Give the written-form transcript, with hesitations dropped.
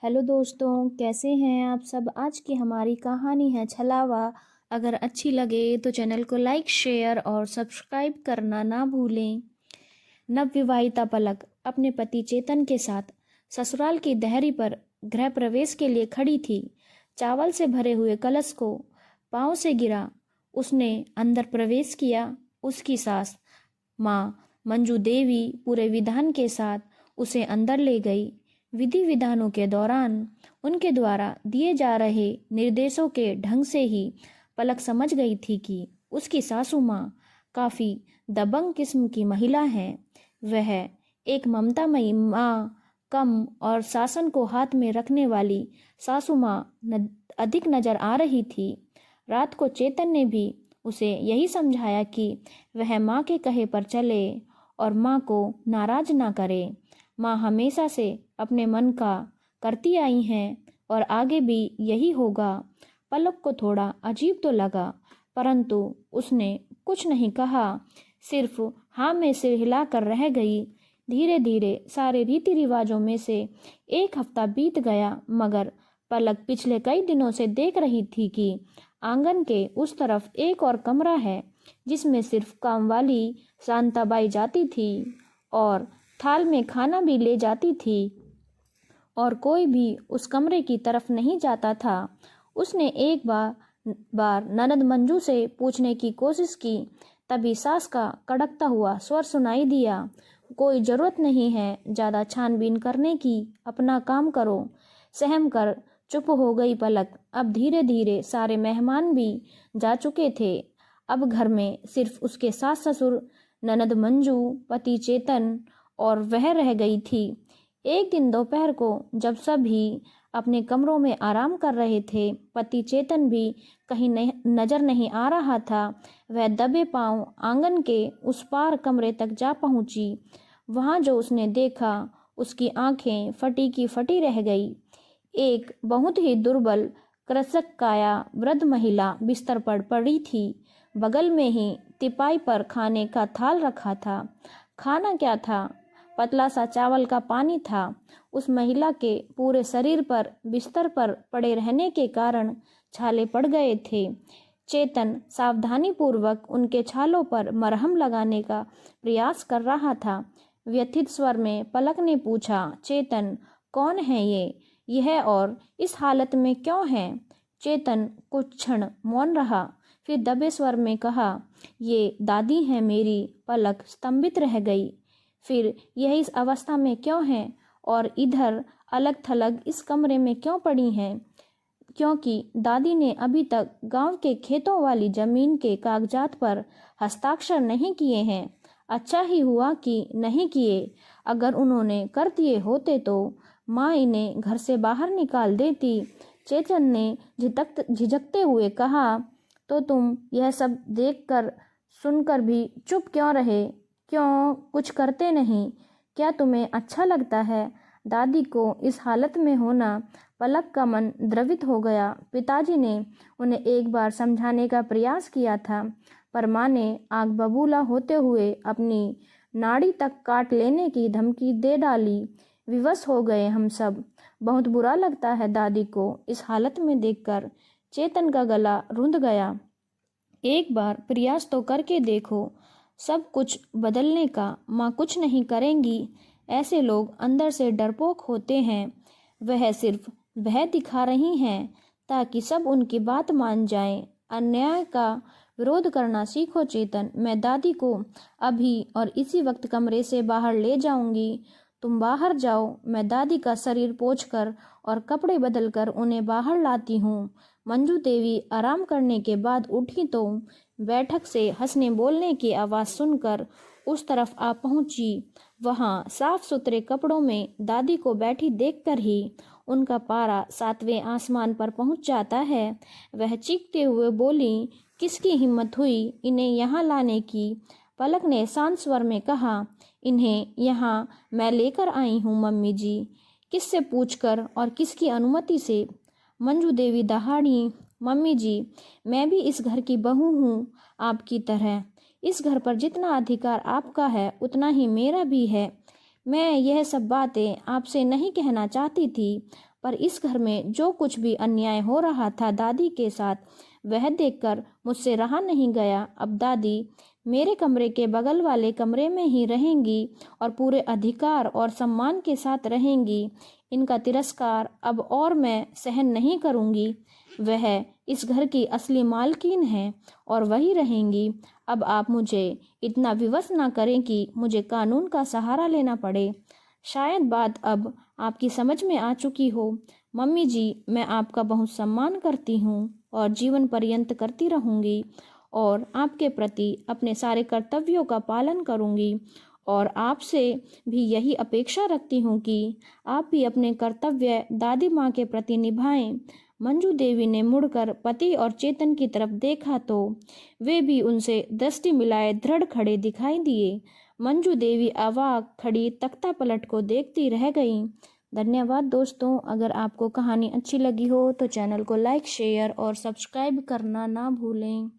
Hello दोस्तों, कैसे हैं आप सब। आज की हमारी कहानी है छलावा। अगर अच्छी लगे तो चैनल को लाइक शेयर और सब्सक्राइब करना ना भूलें। नवविवाहिता पलक अपने पति चेतन के साथ ससुराल की देहरी पर गृह प्रवेश के लिए खड़ी थी। चावल से भरे हुए कलश को पांव से गिरा उसने अंदर प्रवेश किया। उसकी सास माँ मंजू देवी पूरे विधान के साथ उसे अंदर ले गई। विधि विधानों के दौरान उनके द्वारा दिए जा रहे निर्देशों के ढंग से ही पलक समझ गई थी कि उसकी सासू माँ काफी दबंग किस्म की महिला है। वह एक ममतामयी माँ कम और शासन को हाथ में रखने वाली सासू माँ अधिक नजर आ रही थी। रात को चेतन ने भी उसे यही समझाया कि वह माँ के कहे पर चले और माँ को नाराज ना करे। माँ हमेशा से अपने मन का करती आई हैं और आगे भी यही होगा। पलक को थोड़ा अजीब तो लगा, परंतु उसने कुछ नहीं कहा, सिर्फ हाँ में सिर हिलाकर रह गई। धीरे धीरे सारे रीति रिवाजों में से एक हफ्ता बीत गया, मगर पलक पिछले कई दिनों से देख रही थी कि आंगन के उस तरफ एक और कमरा है जिसमें सिर्फ कामवाली शांताबाई जाती थी और थाल में खाना भी ले जाती थी और कोई भी उस कमरे की तरफ नहीं जाता था। उसने एक बार ननद मंजू से पूछने की कोशिश की, तभी सास का कड़कता हुआ स्वर सुनाई दिया, कोई जरूरत नहीं है ज्यादा छानबीन करने की, अपना काम करो। सहम कर चुप हो गई पलक। अब धीरे धीरे सारे मेहमान भी जा चुके थे। अब घर में सिर्फ उसके सास ससुर, ननद मंजू, पति चेतन और वह रह गई थी। एक दिन दोपहर को जब सभी अपने कमरों में आराम कर रहे थे, पति चेतन भी कहीं नजर नहीं आ रहा था। वह दबे पांव आंगन के उस पार कमरे तक जा पहुंची। वहां जो उसने देखा, उसकी आंखें फटी की फटी रह गई। एक बहुत ही दुर्बल कृशक काया वृद्ध महिला बिस्तर पर पड़ी थी। बगल में ही तिपाई पर खाने का थाल रखा था। खाना क्या था, पतला सा चावल का पानी था। उस महिला के पूरे शरीर पर बिस्तर पर पड़े रहने के कारण छाले पड़ गए थे। चेतन सावधानी पूर्वक उनके छालों पर मरहम लगाने का प्रयास कर रहा था। व्यथित स्वर में पलक ने पूछा, चेतन कौन है यह और इस हालत में क्यों है। चेतन कुछ क्षण मौन रहा, फिर दबे स्वर में कहा, ये दादी है मेरी। पलक स्तंभित रह गई। फिर यह इस अवस्था में क्यों है और इधर अलग थलग इस कमरे में क्यों पड़ी हैं? क्योंकि दादी ने अभी तक गांव के खेतों वाली जमीन के कागजात पर हस्ताक्षर नहीं किए हैं। अच्छा ही हुआ कि नहीं किए। अगर उन्होंने कर दिए होते तो माँ इन्हें घर से बाहर निकाल देती। चेतन ने झिझकते हुए कहा, तो तुम यह सब देखकर सुनकर भी चुप क्यों रहे? क्यों कुछ करते नहीं? क्या तुम्हें अच्छा लगता है दादी को इस हालत में होना? पलक का मन द्रवित हो गया। पिताजी ने उन्हें एक बार समझाने का प्रयास किया था, पर माँ ने आग बबूला होते हुए अपनी नाड़ी तक काट लेने की धमकी दे डाली। विवश हो गए हम सब। बहुत बुरा लगता है दादी को इस हालत में देखकर। चेतन का गला रुंध गया। एक बार प्रयास तो करके देखो सब कुछ बदलने का। माँ कुछ नहीं करेंगी। ऐसे लोग अंदर से डरपोक होते हैं। वह सिर्फ भय दिखा रही हैं ताकि सब उनकी बात मान जाएं। अन्याय का विरोध करना सीखो चेतन। मैं दादी को अभी और इसी वक्त कमरे से बाहर ले जाऊंगी। तुम बाहर जाओ, मैं दादी का शरीर पोंछकर और कपड़े बदलकर उन्हें बाहर लाती हूँ। मंजू देवी आराम करने के बाद उठी तो बैठक से हंसने बोलने की आवाज़ सुनकर उस तरफ आ पहुंची। वहां साफ सुथरे कपड़ों में दादी को बैठी देखकर ही उनका पारा 7वें आसमान पर पहुंच जाता है। वह चीखते हुए बोली, किसकी हिम्मत हुई इन्हें यहाँ लाने की? पलक ने शांत स्वर में कहा, इन्हें यहाँ मैं लेकर आई हूँ मम्मी जी। किससे पूछकर और किसकी अनुमति से? मंजू देवी दहाड़ी, मम्मी जी मैं भी इस घर की बहू हूँ आपकी तरह। इस घर पर जितना अधिकार आपका है उतना ही मेरा भी है। मैं यह सब बातें आपसे नहीं कहना चाहती थी, पर इस घर में जो कुछ भी अन्याय हो रहा था दादी के साथ, वह देखकर मुझसे रहा नहीं गया। अब दादी मेरे कमरे के बगल वाले कमरे में ही रहेंगी और पूरे अधिकार और सम्मान के साथ रहेंगी। इनका तिरस्कार अब और मैं सहन नहीं करूंगी। वह इस घर की असली मालकिन है और वही रहेंगी। अब आप मुझे इतना विवश ना करें कि मुझे कानून का सहारा लेना पड़े। शायद बात अब आपकी समझ में आ चुकी हो। मम्मी जी, मैं आपका बहुत सम्मान करती हूँ और जीवन पर्यंत करती रहूँगी और आपके प्रति अपने सारे कर्तव्यों का पालन करूँगी और आपसे भी यही अपेक्षा रखती हूँ कि आप भी अपने कर्तव्य दादी माँ के प्रति निभाएं। मंजू देवी ने मुड़कर पति और चेतन की तरफ देखा तो वे भी उनसे दृष्टि मिलाए दृढ़ खड़े दिखाई दिए। मंजू देवी अवाक खड़ी तख्ता पलट को देखती रह गईं। धन्यवाद दोस्तों। अगर आपको कहानी अच्छी लगी हो तो चैनल को लाइक, शेयर और सब्सक्राइब करना ना भूलें।